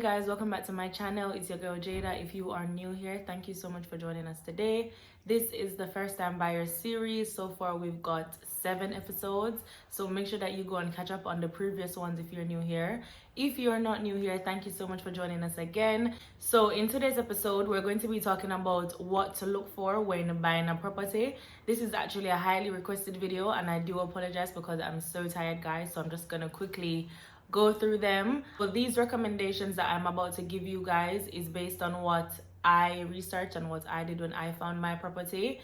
Hey guys, welcome back to my channel. It's your girl Jada. If you are new here, thank you so much for joining us today. This is the first time buyer series. So far we've got 7 episodes, so make sure that you go and catch up on the previous ones if you're new here. If you're not new here, thank you so much for joining us again. So in today's episode, we're going to be talking about what to look for when buying a property. This is actually a highly requested video, and I do apologize because I'm so tired, guys. So I'm just gonna quickly go through them. But these recommendations that I'm about to give you guys is based on what I researched and what I did when I found my property.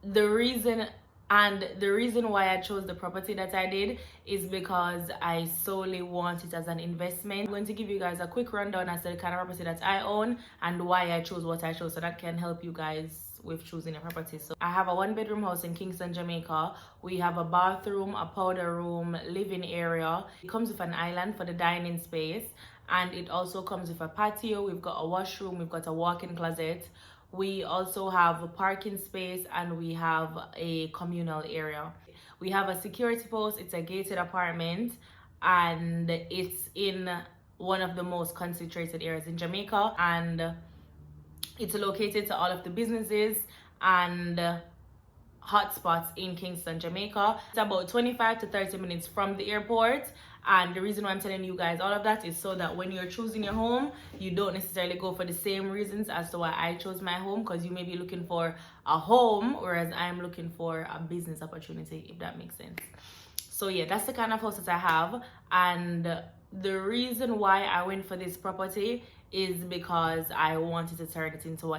The reason why I chose the property that I did is because I solely want it as an investment. I'm going to give you guys a quick rundown as to the kind of property that I own and why I chose what I chose, so that can help you guys with choosing a property. So I have a 1-bedroom house in Kingston, Jamaica. We have a bathroom, a powder room, living area. It comes with an island for the dining space, and it also comes with a patio. We've got a washroom, we've got a walk-in closet. We also have a parking space, and we have a communal area. We have a security post. It's a gated apartment, and it's in one of the most concentrated areas in Jamaica, and it's located to all of the businesses and hotspots in Kingston, Jamaica. It's about 25 to 30 minutes from the airport. And the reason why I'm telling you guys all of that is so that when you're choosing your home, you don't necessarily go for the same reasons as to why I chose my home, because you may be looking for a home, whereas I'm looking for a business opportunity, if that makes sense. So yeah, that's the kind of house that I have. And the reason why I went for this property is because I wanted to turn it into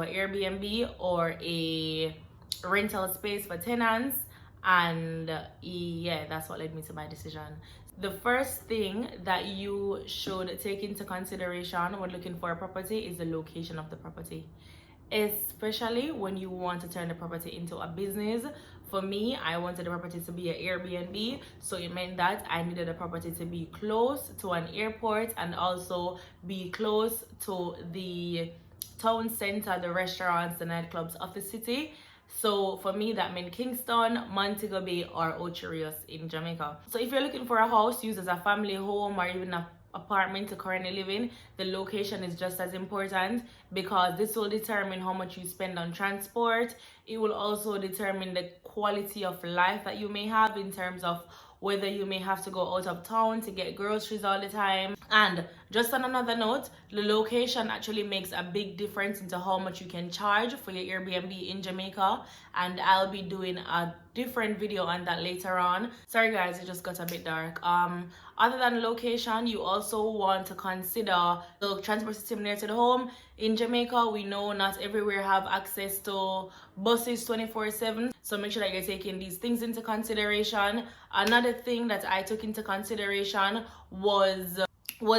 an Airbnb or a rental space for tenants. And yeah, that's what led me to my decision. The first thing that you should take into consideration when looking for a property is the location of the property, especially when you want to turn the property into a business. For me, I wanted the property to be an Airbnb, so it meant that I needed the property to be close to an airport and also be close to the town center, the restaurants, the nightclubs of the city. So for me, that meant Kingston, Montego Bay, or Ocho Rios in Jamaica. So if you're looking for a house used as a family home or even an apartment to currently live in, the location is just as important, because this will determine how much you spend on transport. It will also determine the quality of life that you may have, in terms of whether you may have to go out of town to get groceries all the time. And just on another note, the location actually makes a big difference into how much you can charge for your Airbnb in Jamaica, and I'll be doing a different video on that later on. Sorry guys, it just got a bit dark. Other than location, you also want to consider the transport system near to the home. In Jamaica, we know not everywhere have access to buses 24/7, so make sure that you're taking these things into consideration. Another thing that I took into consideration was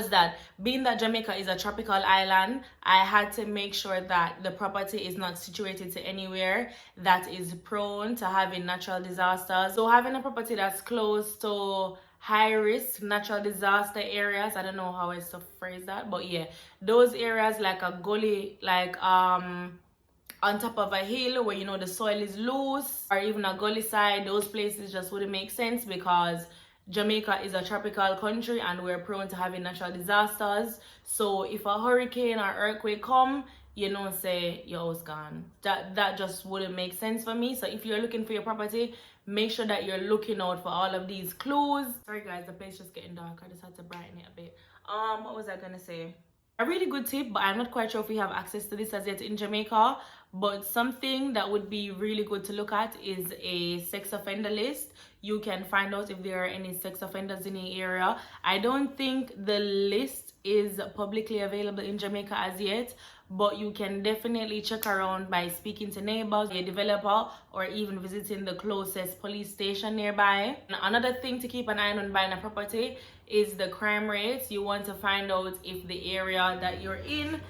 that being that Jamaica is a tropical island, I had to make sure that the property is not situated to anywhere that is prone to having natural disasters. So having a property that's close to high risk natural disaster areas, I don't know how else to phrase that, but yeah, those areas like a gully, like on top of a hill where, you know, the soil is loose, or even a gully side, those places just wouldn't make sense, because Jamaica is a tropical country and we're prone to having natural disasters. So if a hurricane or earthquake come, you know, say your house gone. That just wouldn't make sense for me. So if you're looking for your property, make sure that you're looking out for all of these clues. Sorry guys, the place just getting dark. I just had to brighten it a bit. What was I gonna say? A really good tip, but I'm not quite sure if we have access to this as yet in Jamaica, but something that would be really good to look at is a sex offender list. You can find out if there are any sex offenders in the area. I don't think the list is publicly available in Jamaica as yet, but you can definitely check around by speaking to neighbors, a developer, or even visiting the closest police station nearby. And another thing to keep an eye on when buying a property is the crime rates. You want to find out if the area that you're in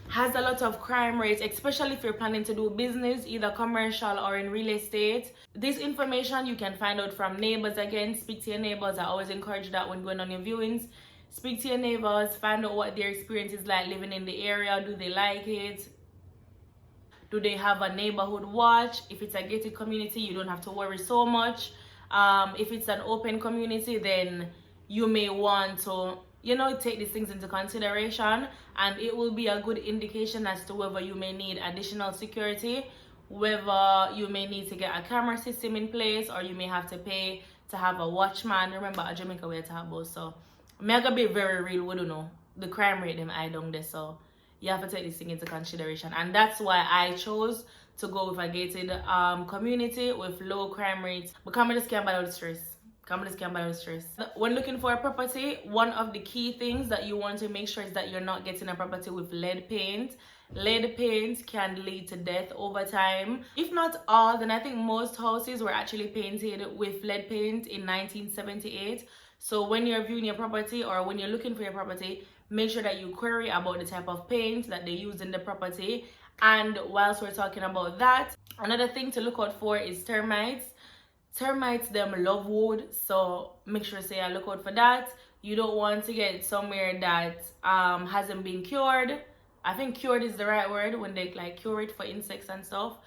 has a lot of crime rates, especially if you're planning to do business, either commercial or in real estate. This information you can find out from neighbors. Again, speak to your neighbors. I always encourage that when going on your viewings. Speak to your neighbors, find out what their experience is like living in the area. Do they like it? Do they have a neighborhood watch? If it's a gated community, you don't have to worry so much. If it's an open community, then you may want to take these things into consideration, and it will be a good indication as to whether you may need additional security, whether you may need to get a camera system in place, or you may have to pay to have a watchman. Remember, at Jamaica we're talking about, so I'm gonna be very real. We don't know the crime rate them I down there, so you have to take this thing into consideration, and that's why I chose to go with a gated community with low crime rates. But come just can't buy all the stress. When looking for a property, one of the key things that you want to make sure is that you're not getting a property with lead paint. Lead paint can lead to death over time. If not all, then I think most houses were actually painted with lead paint in 1978. So when you're viewing your property or when you're looking for your property, make sure that you query about the type of paint that they use in the property. And whilst we're talking about that, another thing to look out for is termites. Termites, them love wood, so make sure say look out for that. You don't want to get somewhere that hasn't been cured. I think cured is the right word when they like cure it for insects and stuff.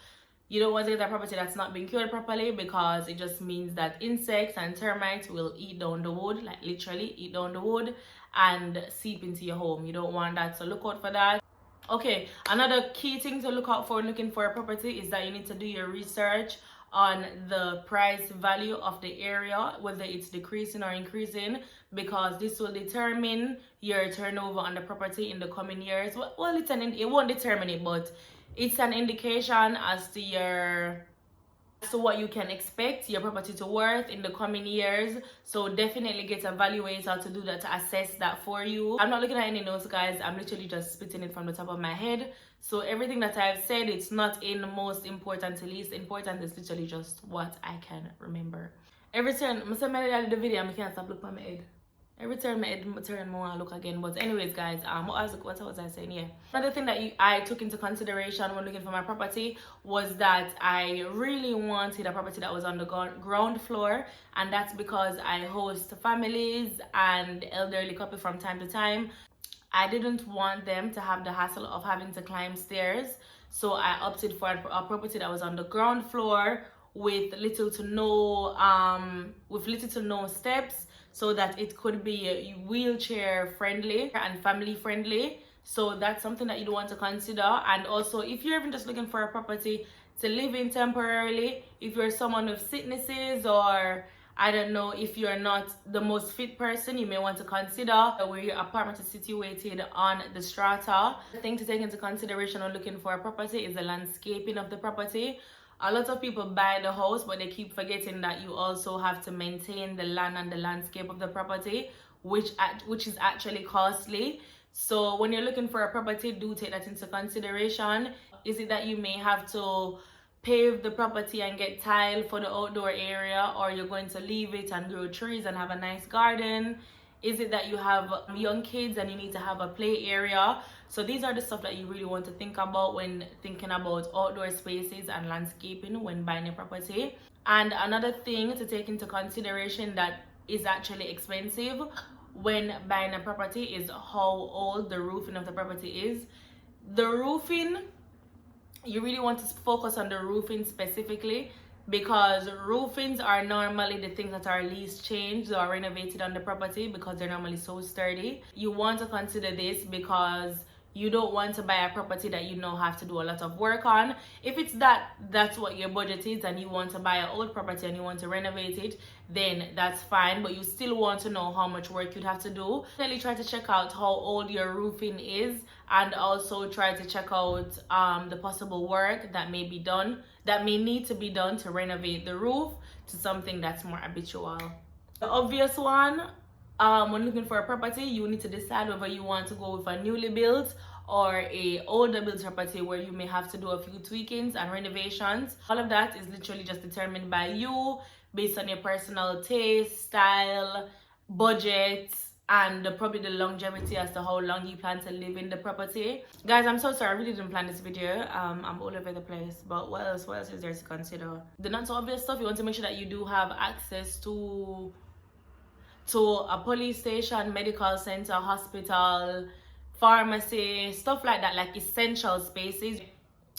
You don't want to get a property that's not been cured properly, because it just means that insects and termites will eat down the wood, like literally eat down the wood and seep into your home. You don't want that, so look out for that. Okay, another key thing to look out for looking for a property is that you need to do your research on the price value of the area, whether it's decreasing or increasing, because this will determine your turnover on the property in the coming years. Well, it won't determine it, but it's an indication as to what you can expect your property to worth in the coming years. So definitely get a valuator to do that, to assess that for you. I'm not looking at any notes, guys. I'm literally just spitting it from the top of my head. So everything that I've said, it's not in most important to least important. It's literally just what I can remember. Every time I do the video, I can't stop looking at my head. Every time I turn more, I look again. But anyways, guys, what was I saying? Yeah. Another thing that I took into consideration when looking for my property was that I really wanted a property that was on the ground floor, and that's because I host families and elderly couple from time to time. I didn't want them to have the hassle of having to climb stairs, so I opted for a property that was on the ground floor with little to no steps, so that it could be wheelchair friendly and family friendly. So that's something that you'd want to consider. And also, if you're even just looking for a property to live in temporarily, if you're someone with sicknesses, or I don't know, if you're not the most fit person, you may want to consider where your apartment is situated on the strata. The thing to take into consideration when looking for a property is the landscaping of the property. A lot of people buy the house, but they keep forgetting that you also have to maintain the land and the landscape of the property, which is actually costly. So when you're looking for a property, do take that into consideration. Is it that you may have to pave the property and get tile for the outdoor area, or you're going to leave it and grow trees and have a nice garden? Is it that you have young kids and you need to have a play area? So these are the stuff that you really want to think about when thinking about outdoor spaces and landscaping when buying a property. And another thing to take into consideration that is actually expensive when buying a property is how old the roofing of the property is. The roofing, you really want to focus on the roofing specifically, because roofings are normally the things that are least changed or renovated on the property, because they're normally so sturdy. You want to consider this because you don't want to buy a property that you have to do a lot of work on. If it's that's what your budget is, and you want to buy an old property and you want to renovate it, then that's fine, but you still want to know how much work you'd have to do. Definitely try to check out how old your roofing is, and also try to check out the possible work that may need to be done to renovate the roof to something that's more habitual. The obvious one, when looking for a property, you need to decide whether you want to go with a newly built or a older built property where you may have to do a few tweakings and renovations. All of that is literally just determined by you based on your personal taste, style, budget, and probably the longevity as to how long you plan to live in the property. Guys, I'm so sorry, I really didn't plan this video. I'm all over the place, but what else is there to consider? The not so obvious stuff, you want to make sure that you do have access to a police station, medical center, hospital, pharmacy, stuff like that, like essential spaces.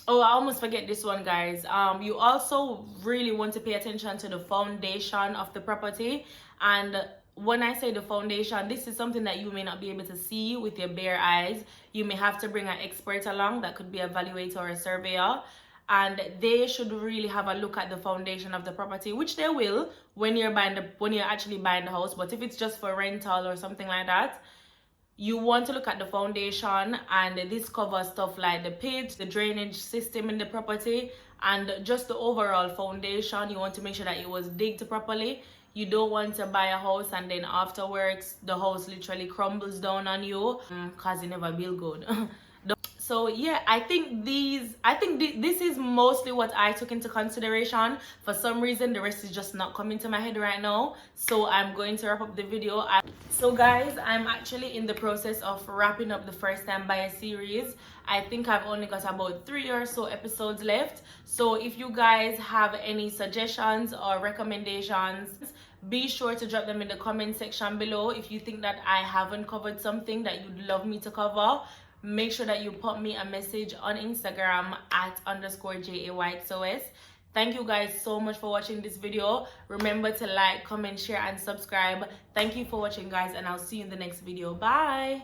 Oh, I almost forget this one, guys. You also really want to pay attention to the foundation of the property. And when I say the foundation, this is something that you may not be able to see with your bare eyes. You may have to bring an expert along, that could be a evaluator or a surveyor, and they should really have a look at the foundation of the property, which they will when you're actually buying the house. But if it's just for rental or something like that, you want to look at the foundation, and this covers stuff like the pitch, the drainage system in the property, and just the overall foundation. You want to make sure that it was digged properly. You don't want to buy a house and then afterwards the house literally crumbles down on you because it never built good. So yeah, I think this is mostly what I took into consideration. For some reason, the rest is just not coming to my head right now. So I'm going to wrap up the video. So guys, I'm actually in the process of wrapping up the first time buyer series. I think I've only got about 3 or so episodes left. So if you guys have any suggestions or recommendations, be sure to drop them in the comment section below. If you think that I haven't covered something that you'd love me to cover, make sure that you put me a message on Instagram at _JAYXOS. Thank you guys so much for watching this video. Remember to like, comment, share, and subscribe. Thank you for watching, guys, and I'll see you in the next video. Bye.